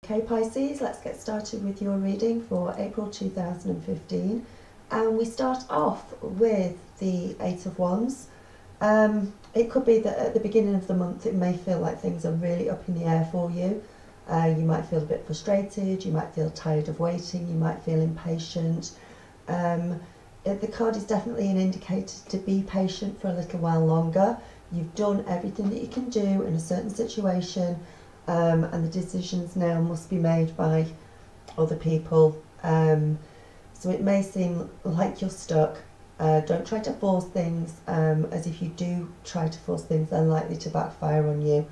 Okay, Pisces, let's get started with your reading for April 2015. And we start off with the Eight of Wands. It could be that at the beginning of the month it may feel like things are really up in the air for you. You might feel a bit frustrated, you might feel tired of waiting, you might feel impatient. The card is definitely an indicator to be patient for a little while longer. You've done everything that you can do in a certain situation, and the decisions now must be made by other people. So it may seem like you're stuck. Don't try to force things, as if you do try to force things, they're likely to backfire on you.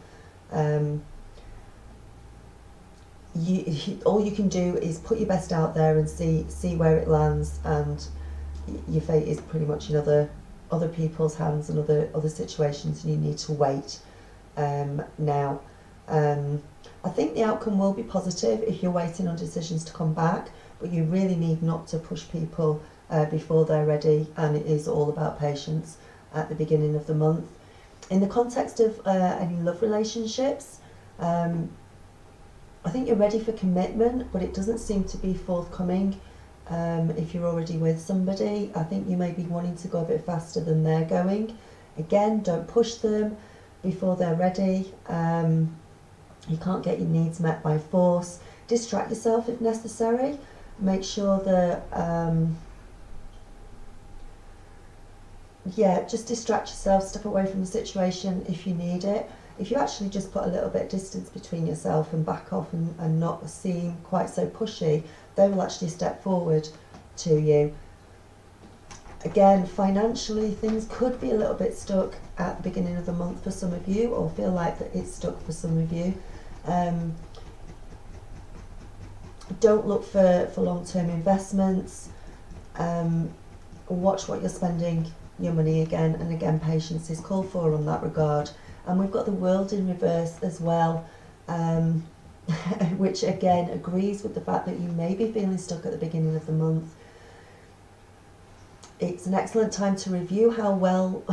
All you can do is put your best out there and see where it lands, and your fate is pretty much in other people's hands and other situations, and you need to wait now. I think the outcome will be positive if you're waiting on decisions to come back, but you really need not to push people before they're ready, and it is all about patience at the beginning of the month. In the context of any love relationships, I think you're ready for commitment, but it doesn't seem to be forthcoming. If you're already with somebody, I think you may be wanting to go a bit faster than they're going. Again, don't push them before they're ready. You can't get your needs met by force. Distract yourself if necessary. Make sure that, just distract yourself, step away from the situation if you need it. If you actually just put a little bit of distance between yourself and back off and not seem quite so pushy, they will actually step forward to you. Again, financially, things could be a little bit stuck at the beginning of the month for some of you, or feel like that it's stuck for some of you. Don't look for long-term investments. Watch what you're spending your money again, and again, patience is called for on that regard. And we've got the World in reverse as well, which again agrees with the fact that you may be feeling stuck at the beginning of the month. It's an excellent time to review how well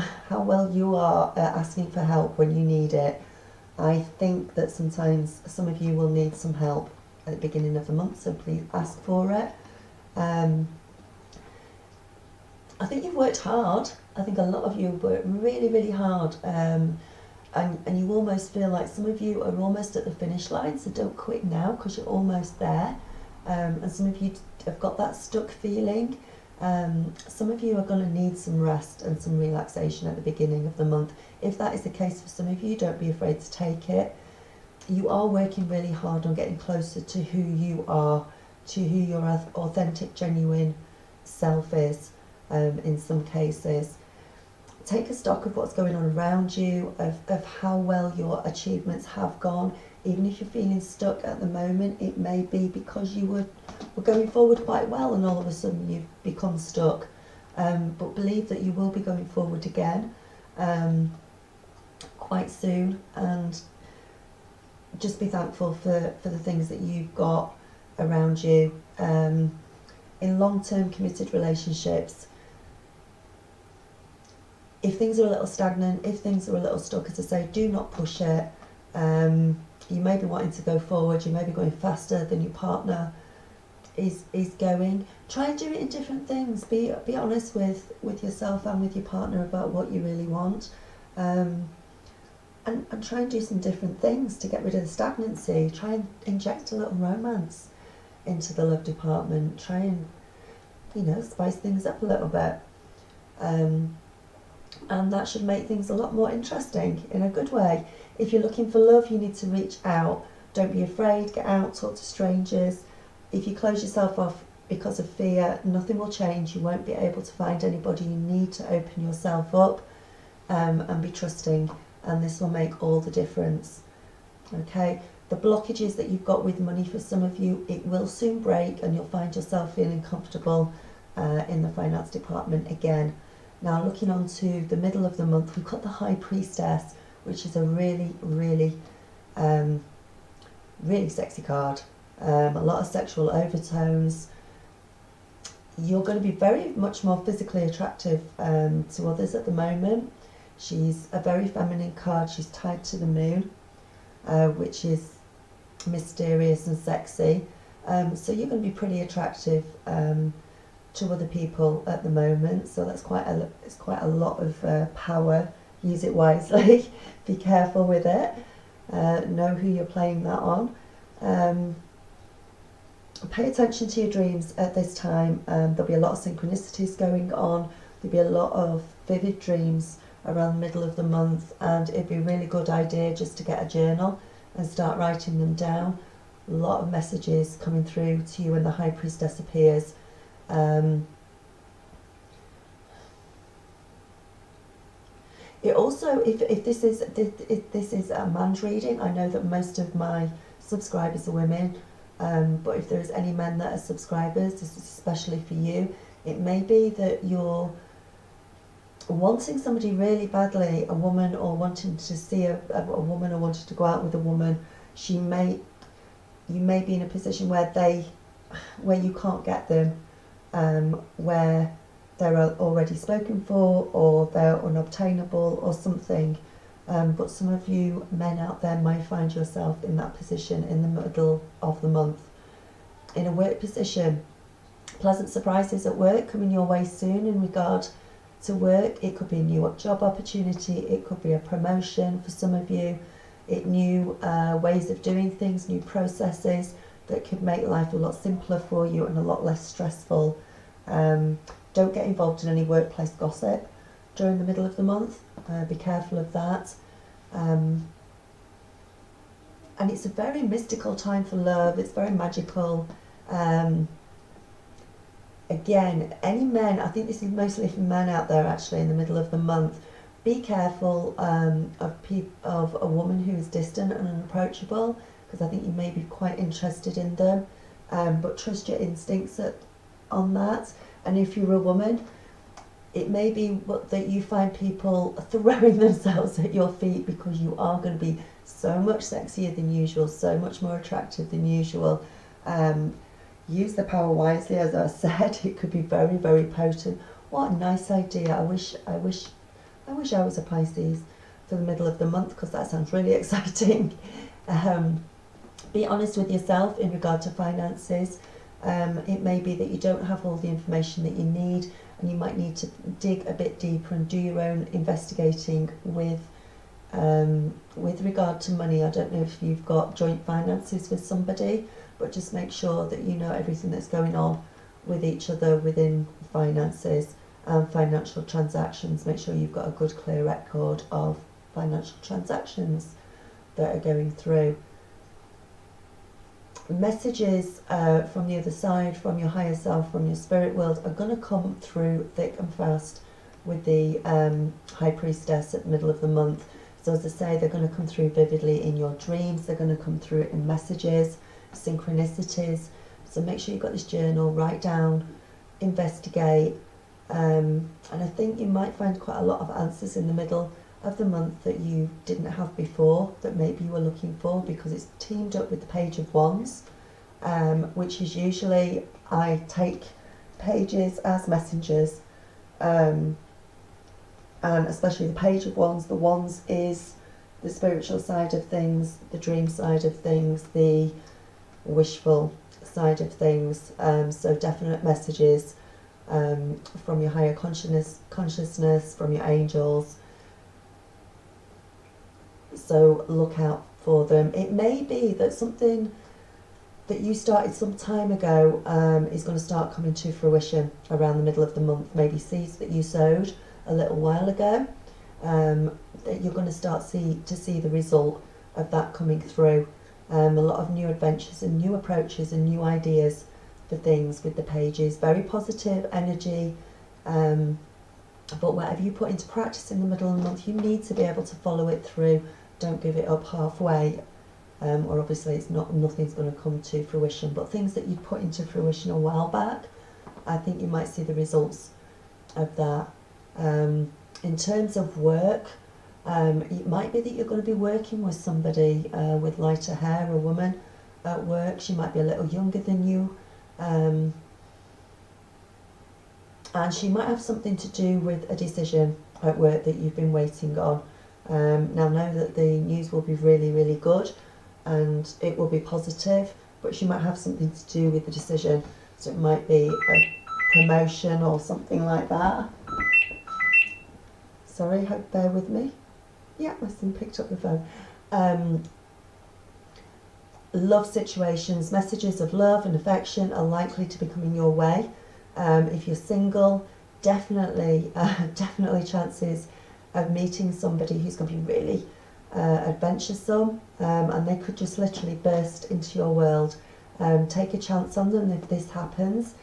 you are asking for help when you need it. I think that sometimes some of you will need some help at the beginning of the month, so please ask for it. I think you've worked hard. I think a lot of you have worked really, really hard. And you almost feel like some of you are almost at the finish line, so don't quit now because you're almost there. And some of you have got that stuck feeling. Some of you are going to need some rest and some relaxation at the beginning of the month. If that is the case for some of you, don't be afraid to take it. You are working really hard on getting closer to who you are, to who your authentic, genuine self is, in some cases. Take a stock of what's going on around you, of how well your achievements have gone. Even if you're feeling stuck at the moment, it may be because you were going forward quite well and all of a sudden you've become stuck. But believe that you will be going forward again quite soon, and just be thankful for the things that you've got around you. In long-term committed relationships, if things are a little stagnant, if things are a little stuck, as I say, do not push it. You may be wanting to go forward, you may be going faster than your partner is going. Try and do it in different things. Be honest with yourself and with your partner about what you really want. And try and do some different things to get rid of the stagnancy. Try and inject a little romance into the love department. Try and, spice things up a little bit. And that should make things a lot more interesting in a good way. If you're looking for love, you need to reach out. Don't be afraid, get out, talk to strangers. If you close yourself off because of fear, nothing will change. You won't be able to find anybody. You need to open yourself up and be trusting, and this will make all the difference. Okay, the blockages that you've got with money for some of you, it will soon break and you'll find yourself feeling comfortable in the finance department again. Now, looking on to the middle of the month, we've got the High Priestess, which is a really, really, really sexy card. A lot of sexual overtones. You're going to be very much more physically attractive to others at the moment. She's a very feminine card. She's tied to the moon, which is mysterious and sexy. So you're going to be pretty attractive to other people at the moment. So that's it's quite a lot of power. Use it wisely. Be careful with it. Know who you're playing that on. Pay attention to your dreams at this time. There'll be a lot of synchronicities going on. There'll be a lot of vivid dreams around the middle of the month, and it'd be a really good idea just to get a journal and start writing them down. A lot of messages coming through to you when the High Priestess appears. It also, if this is a man's reading, I know that most of my subscribers are women, but if there's any men that are subscribers, this is especially for you. It may be that you're wanting somebody really badly, a woman, or wanting to see a woman, or wanting to go out with a woman. You may be in a position where you can't get them, where they're already spoken for, or they're unobtainable or something. But some of you men out there might find yourself in that position in the middle of the month. In a work position, pleasant surprises at work coming your way soon in regard to work. It could be a new job opportunity, it could be a promotion for some of you, new ways of doing things, new processes that could make life a lot simpler for you and a lot less stressful. Don't get involved in any workplace gossip during the middle of the month. Be careful of that. And it's a very mystical time for love. It's very magical. Again, any men, I think this is mostly for men out there actually in the middle of the month. Be careful of a woman who is distant and unapproachable, because I think you may be quite interested in them. But trust your instincts on that. And if you're a woman, it may be that you find people throwing themselves at your feet because you are going to be so much sexier than usual, so much more attractive than usual. Use the power wisely, as I said. It could be very, very potent. What a nice idea. I wish I was a Pisces for the middle of the month, because that sounds really exciting. Be honest with yourself in regard to finances. It may be that you don't have all the information that you need, and you might need to dig a bit deeper and do your own investigating with regard to money. I don't know if you've got joint finances with somebody, but just make sure that you know everything that's going on with each other within finances and financial transactions. Make sure you've got a good, clear record of financial transactions that are going through. Messages from the other side, from your higher self, from your spirit world, are going to come through thick and fast with the High Priestess at the middle of the month. So as I say, they're going to come through vividly in your dreams. They're going to come through in messages, synchronicities. So make sure you've got this journal, write down, investigate, and I think you might find quite a lot of answers in the middle of the month that you didn't have before, that maybe you were looking for, because it's teamed up with the Page of Wands, which is usually, I take pages as messengers, and especially the Page of Wands. The Wands is the spiritual side of things, the dream side of things, the wishful side of things. So definite messages from your higher consciousness, from your angels. So look out for them. It may be that something that you started some time ago is going to start coming to fruition around the middle of the month. Maybe seeds that you sowed a little while ago, that you're going to start to see the result of that coming through. A lot of new adventures and new approaches and new ideas for things with the pages. Very positive energy. But whatever you put into practice in the middle of the month, you need to be able to follow it through. Don't give it up halfway, or obviously nothing's going to come to fruition. But things that you put into fruition a while back, I think you might see the results of that. In terms of work, it might be that you're going to be working with somebody with lighter hair, a woman at work. She might be a little younger than you. And she might have something to do with a decision at work that you've been waiting on. Now know that the news will be really, really good. and it will be positive, but she might have something to do with the decision. So it might be a promotion or something like that. Sorry, bear with me. Yeah, my son picked up the phone. Love situations, messages of love and affection are likely to be coming your way. If you're single, definitely chances of meeting somebody who's going to be really adventuresome, and they could just literally burst into your world. Take a chance on them if this happens,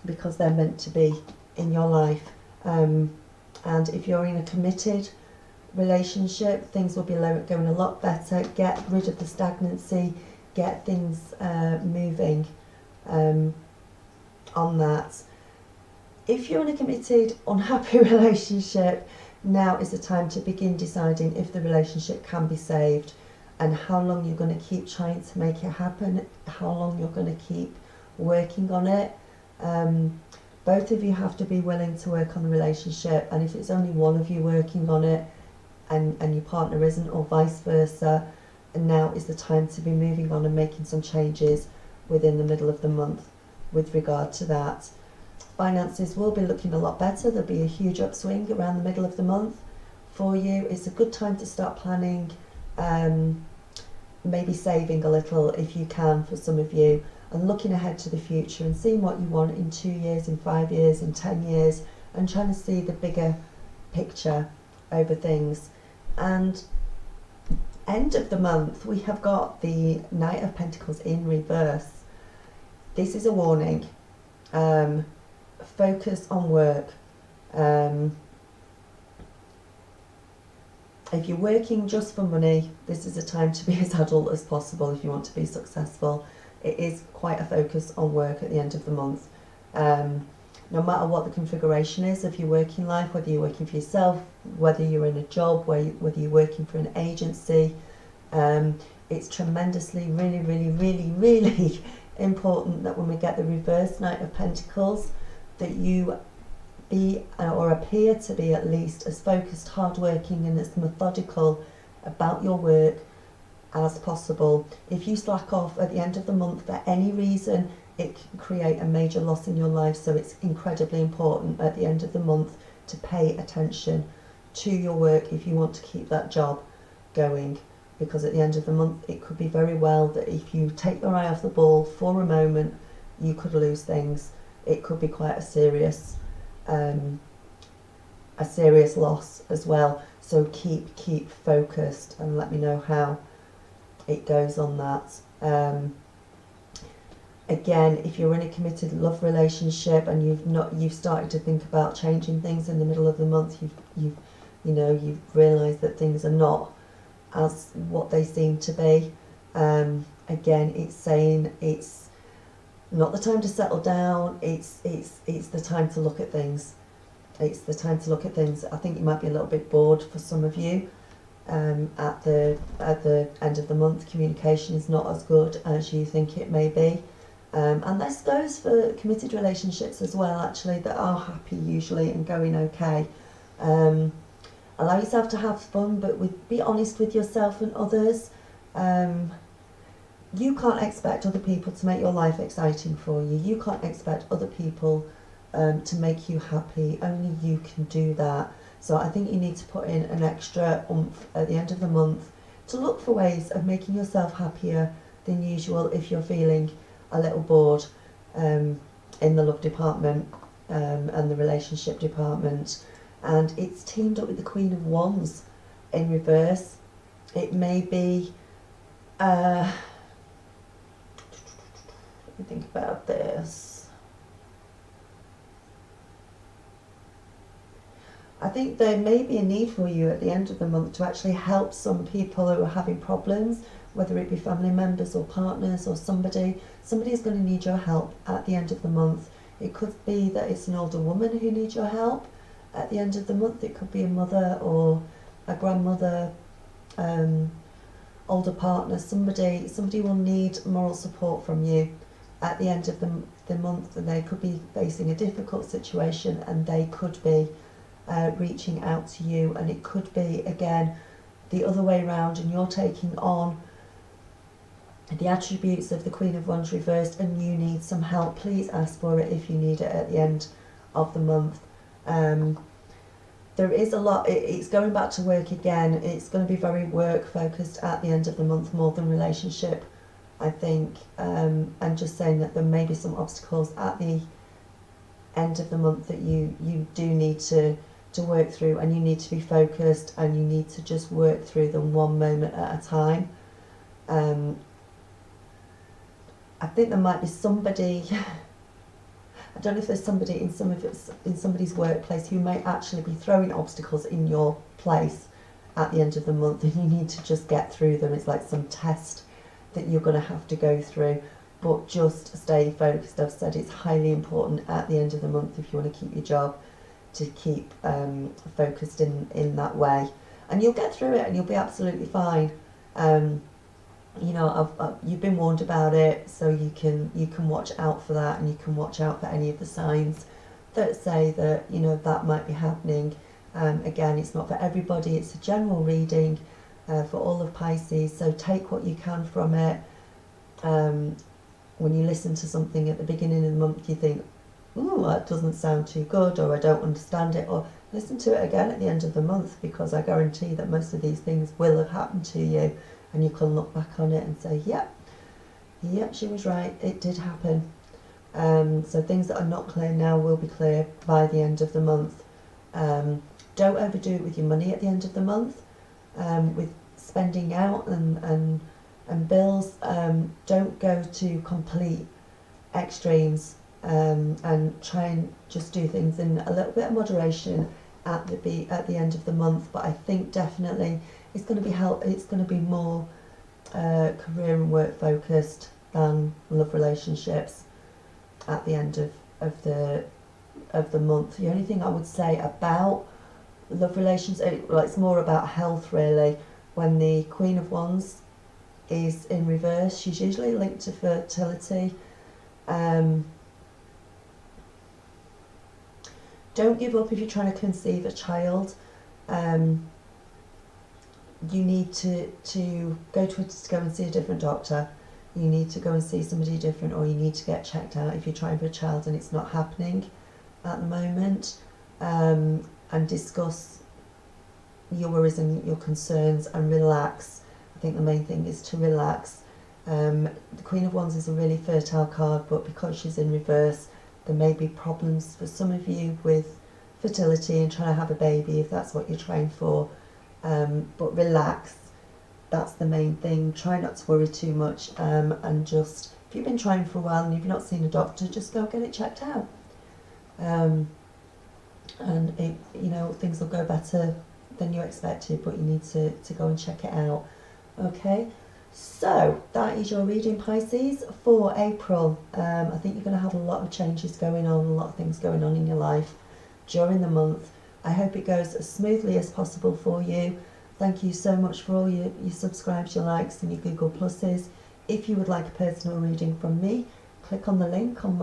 because they're meant to be in your life. And if you're in a committed relationship, things will be going a lot better. Get rid of the stagnancy, get things moving on that. If you're in a committed, unhappy relationship, now is the time to begin deciding if the relationship can be saved, and how long you're going to keep trying to make it happen, how long you're going to keep working on it. Both of you have to be willing to work on the relationship, and if it's only one of you working on it and your partner isn't, or vice versa, and now is the time to be moving on and making some changes within the middle of the month with regard to that. Finances will be looking a lot better. There'll be a huge upswing around the middle of the month for you. It's a good time to start planning, maybe saving a little if you can for some of you, and looking ahead to the future and seeing what you want in 2 years, in 5 years, in 10 years, and trying to see the bigger picture over things. And end of the month, we have got the Knight of Pentacles in reverse. This is a warning. Focus on work. If you're working just for money, this is a time to be as adult as possible if you want to be successful. It is quite a focus on work at the end of the month. No matter what the configuration is of your working life, whether you're working for yourself, whether you're in a job, whether you're working for an agency, it's tremendously, really important that when we get the reverse Knight of Pentacles, that you be, or appear to be at least, as focused, hardworking and as methodical about your work as possible. If you slack off at the end of the month for any reason, it can create a major loss in your life. So it's incredibly important at the end of the month to pay attention to your work if you want to keep that job going, because at the end of the month it could be very well that if you take your eye off the ball for a moment, you could lose things. It could be quite a serious loss as well. So keep focused, and let me know how it goes on that. Again, if you're in a committed love relationship and you've started to think about changing things in the middle of the month, you've realised that things are not as what they seem to be. Again, it's saying it's not the time to settle down. It's the time to look at things. It's the time to look at things. I think you might be a little bit bored for some of you. At the end of the month, communication is not as good as you think it may be. And this goes for committed relationships as well, actually, that are happy usually and going okay. Allow yourself to have fun, but be honest with yourself and others. You can't expect other people to make your life exciting for you. You can't expect other people to make you happy. Only you can do that. So I think you need to put in an extra oomph at the end of the month to look for ways of making yourself happier than usual if you're feeling a little bored in the love department and the relationship department. And it's teamed up with the Queen of Wands in reverse. It may be... let me think about this. I think there may be a need for you at the end of the month to actually help some people who are having problems, whether it be family members or partners or somebody. Somebody is going to need your help at the end of the month. It could be that it's an older woman who needs your help at the end of the month. It could be a mother or a grandmother, older partner. Somebody will need moral support from you at the end of the month, and they could be facing a difficult situation, and they could be reaching out to you. And it could be, again, the other way around, and you're taking on the attributes of the Queen of Wands reversed, and you need some help, please ask for it if you need it at the end of the month. There is a lot, it's going back to work again. It's going to be very work focused at the end of the month, more than relationship, I think. And just saying that there may be some obstacles at the end of the month that you do need to work through, and you need to be focused, and you need to just work through them one moment at a time. I think there might be somebody, I don't know if there's somebody in somebody's workplace who may actually be throwing obstacles in your place at the end of the month, and you need to just get through them. It's like some test that you're going to have to go through, but just stay focused. I've said it's highly important at the end of the month, if you want to keep your job, to keep focused in that way, and you'll get through it and you'll be absolutely fine. You know, you've been warned about it, so you can watch out for that, and you can watch out for any of the signs that say that, you know, that might be happening. Again, it's not for everybody, it's a general reading for all of Pisces, so take what you can from it. When you listen to something at the beginning of the month, you think, ooh, that doesn't sound too good, or I don't understand it, or listen to it again at the end of the month, because I guarantee that most of these things will have happened to you, and you can look back on it and say, yep, she was right, it did happen. So things that are not clear now will be clear by the end of the month. Don't overdo it with your money at the end of the month, with spending out and bills. Don't go to complete extremes, and try and just do things in a little bit of moderation at the end of the month. But I think definitely it's going to be it's going to be more career and work focused than love relationships at the end of the month. The only thing I would say about love relations, well, it's more about health really. When the Queen of Wands is in reverse, she's usually linked to fertility. Don't give up if you're trying to conceive a child. You need to go and see a different doctor. You need to go and see somebody different, or you need to get checked out if you're trying for a child and it's not happening at the moment. And discuss your worries and your concerns, and relax. I think the main thing is to relax. The Queen of Wands is a really fertile card, but because she's in reverse, there may be problems for some of you with fertility and trying to have a baby, if that's what you're trying for. But relax, that's the main thing. Try not to worry too much, and just, if you've been trying for a while and you've not seen a doctor, just go get it checked out. And it, you know, things will go better than you expected, but you need to go and check it out. Okay, so that is your reading, Pisces, for April. I think you're going to have a lot of changes going on, a lot of things going on in your life during the month. I hope it goes as smoothly as possible for you. Thank you so much for all your subscribes, your likes and your Google Pluses. If you would like a personal reading from me, click on the link on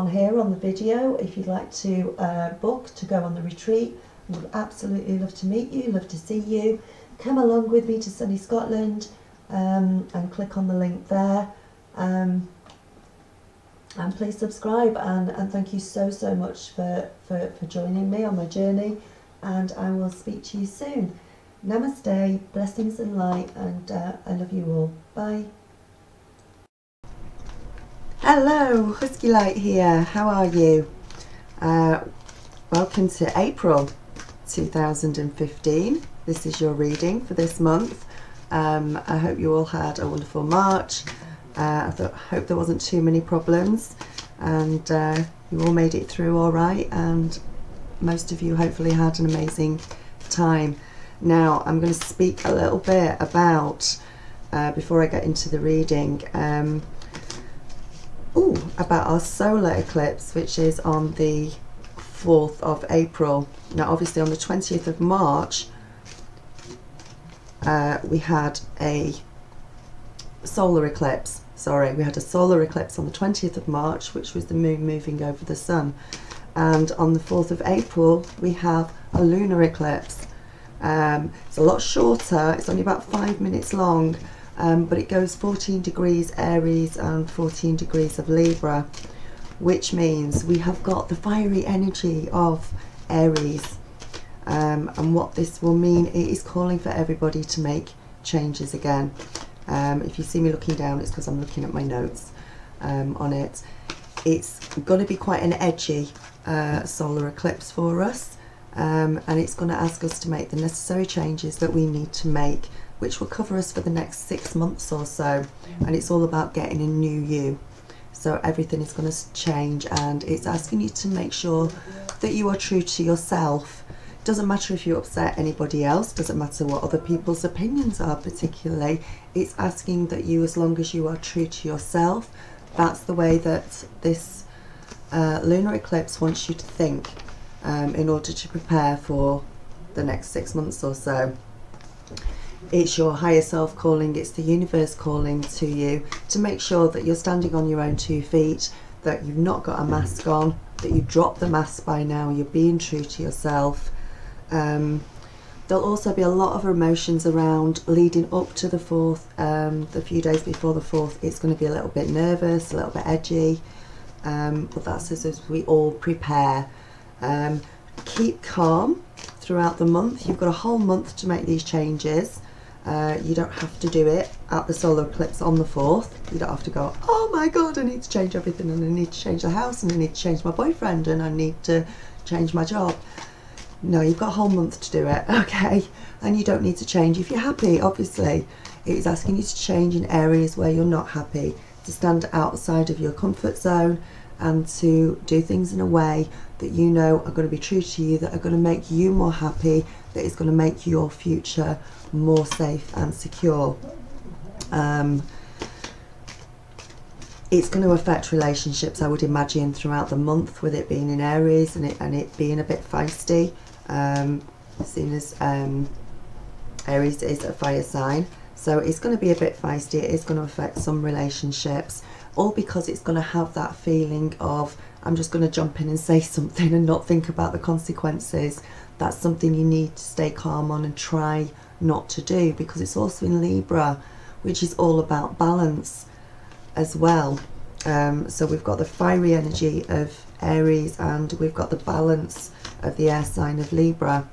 here on the video. If you'd like to book to go on the retreat, I would absolutely love to meet you, love to see you. Come along with me to sunny Scotland, and click on the link there. And please subscribe, and thank you so much for joining me on my journey, and I will speak to you soon. Namaste, blessings and light, and I love you all. Bye. Hello, Husky Light here. How are you? Welcome to April 2015. This is your reading for this month. I hope you all had a wonderful March. I hope there wasn't too many problems, and you all made it through all right, and most of you hopefully had an amazing time. Now I'm going to speak a little bit about, before I get into the reading, about our solar eclipse, which is on the 4th of April. Now obviously on the 20th of March we had a solar eclipse. We had a solar eclipse on the 20th of March, which was the moon moving over the sun. And on the 4th of April, we have a lunar eclipse, It's a lot shorter, it's only about 5 minutes long, but it goes 14 degrees Aries and 14 degrees of Libra, which means we have got the fiery energy of Aries. And what this will mean, it is calling for everybody to make changes again. If you see me looking down, it's because I'm looking at my notes on it. It's going to be quite an edgy solar eclipse for us, and it's going to ask us to make the necessary changes that we need to make, which will cover us for the next 6 months or so. And it's all about getting a new you. So everything is going to change, and it's asking you to make sure that you are true to yourself. Doesn't matter if you upset anybody else, doesn't matter what other people's opinions are particularly. It's asking that you, as long as you are true to yourself, that's the way that this lunar eclipse wants you to think, in order to prepare for the next 6 months or so. It's your higher self calling, it's the universe calling to you to make sure that you're standing on your own 2 feet, that you've not got a mask on, that you've dropped the mask by now, you're being true to yourself. There'll also be a lot of emotions around leading up to the 4th, the few days before the 4th. It's going to be a little bit nervous, a little bit edgy, but that's as we all prepare. Keep calm throughout the month. You've got a whole month to make these changes. You don't have to do it at the solar eclipse on the 4th. You don't have to go, oh my god, I need to change everything, and I need to change the house, and I need to change my boyfriend, and I need to change my job. No, you've got a whole month to do it, okay? And you don't need to change if you're happy, obviously. It's asking you to change in areas where you're not happy, to stand outside of your comfort zone, and to do things in a way that you know are going to be true to you, that are going to make you more happy, that is going to make your future more safe and secure. It's going to affect relationships, I would imagine, throughout the month, with it being in Aries and it being a bit feisty, seeing as Aries is a fire sign. So it's going to be a bit feisty, it is going to affect some relationships, all because it's going to have that feeling of, I'm just going to jump in and say something and not think about the consequences. That's something you need to stay calm on and try not to do, because it's also in Libra, which is all about balance as well. So we've got the fiery energy of Aries, and we've got the balance of the air sign of Libra,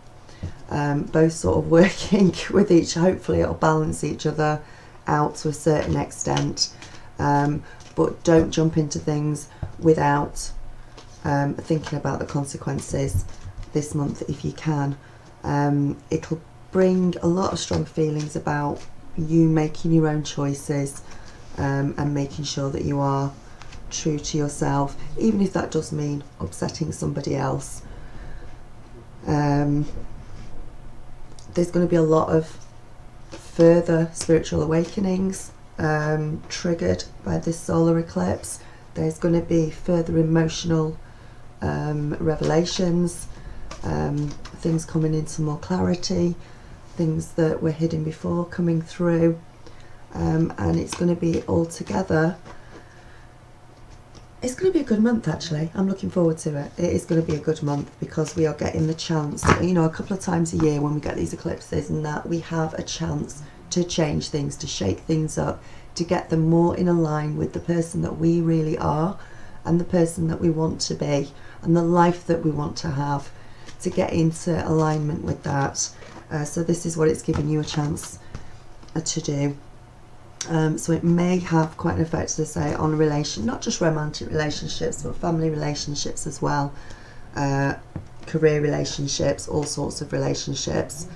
both sort of working with each. Hopefully it'll balance each other out to a certain extent, but don't jump into things without thinking about the consequences this month if you can. It'll bring a lot of strong feelings about you making your own choices, and making sure that you are true to yourself, even if that does mean upsetting somebody else. There's going to be a lot of further spiritual awakenings triggered by this solar eclipse. There's going to be further emotional revelations, things coming into more clarity, things that were hidden before coming through. And it's going to be all together. It's going to be a good month, actually. I'm looking forward to it. It is going to be a good month because we are getting the chance, you know, a couple of times a year when we get these eclipses, and that we have a chance to change things, to shake things up, to get them more in line with the person that we really are, and the person that we want to be, and the life that we want to have, to get into alignment with that. So this is what it's giving you a chance to do. So it may have quite an effect, as I say, on not just romantic relationships, but family relationships as well, career relationships, all sorts of relationships.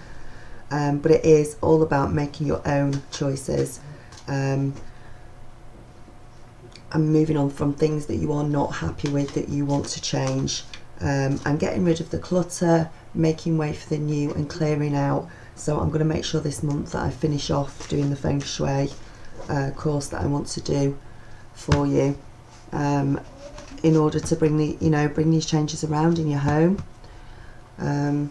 But it is all about making your own choices, and moving on from things that you are not happy with, that you want to change, and getting rid of the clutter, making way for the new, and clearing out. So I'm going to make sure this month that I finish off doing the Feng Shui course that I want to do for you, in order to bring these changes around in your home, and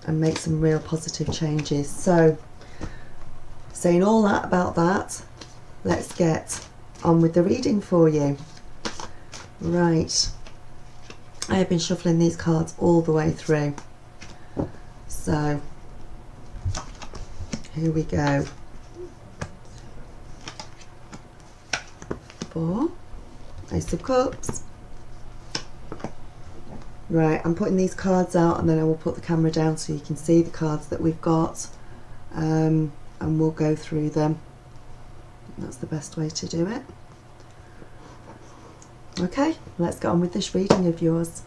make some real positive changes. So, saying all that about that, let's get on with the reading for you. Right, I have been shuffling these cards all the way through. So here we go. 4, Ace of Cups. Right, I'm putting these cards out and then I will put the camera down so you can see the cards that we've got, and we'll go through them. That's the best way to do it. Okay, let's get on with this reading of yours.